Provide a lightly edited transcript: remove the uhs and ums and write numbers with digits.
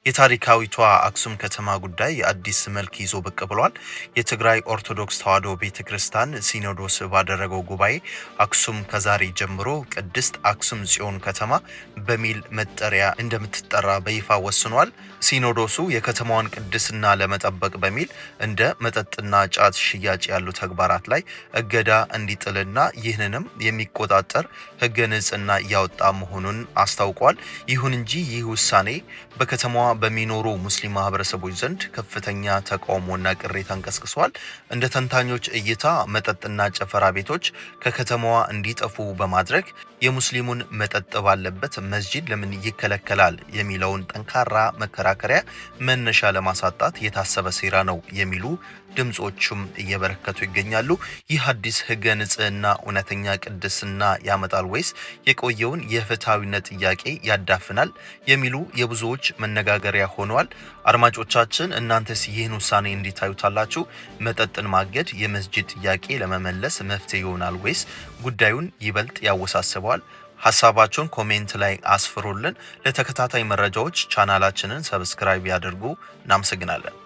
የታሪካዊቷ አክሱም ከተማ ጉዳይ አዲስ መልክ ይዞ ብቅ ብሏል። የትግራይ ኦርቶዶክስ ተዋሕዶ ቤተክርስቲያን ሲኖዶስ ባደረገው ጉባኤ አክሱም ከዛሬ ጀምሮ ቅድስት አክሱም ጽዮን ከተማ በሚል መጠሪያ እንደምትጠራ በይፋ ወስኗል። ሲኖዶሱ የከተማዋን ቅድስና ለመጠበቅ በሚል እንደ መጠጥና ጫት ሽያጭ ያሉ ተግባራት ላይ እገዳ እንዲጥልና ይህንንም የሚቆጣጠር ሕገ ንጽሕና እያወጣ መሆኑን አስታውቋል። ይሁን እንጂ ይህ ውሳኔ በከተማዋ በሚኖሩ ሙስሊም ማህበረሰቦች ዘንድ ከፍተኛ ተቃውሞና ቅሬታን ቀስቅሷል። እንደ ተንታኞች እይታ መጠጥና ጨፈራ ቤቶች ከከተማዋ እንዲጠፉ በማድረግ የሙስሊሙን መጠጥ ባለበት መስጂድ ለምን ይከለከላል የሚለውን ጠንካራ መከራከሪያ መነሻ ለማሳጣት የታሰበ ሴራ ነው የሚሉ ድምጾቹም እየበረከቱ ይገኛሉ። ይህ አዲስ ሕገ ንጽሕና እውነተኛ ቅድስና ያመጣል ወይስ የቆየውን የፍትሐዊነት ጥያቄ ያዳፍናል የሚሉ የብዙዎች መነጋገሪያ ሆነዋል። አድማጮቻችን እናንተስ ይህን ውሳኔ እንዲታዩታላችሁ? መጠጥን ማገድ የመስጂድ ጥያቄ ለመመለስ መፍትሄ ይሆናል ወይስ ጉዳዩን ይበልጥ ያወሳስበዋል? ሐሳባችሁን ኮሜንት ላይ አስፍሩልን። ለተከታታይ መረጃዎች ቻናላችንን ሰብስክራይብ ያድርጉ። እናመሰግናለን።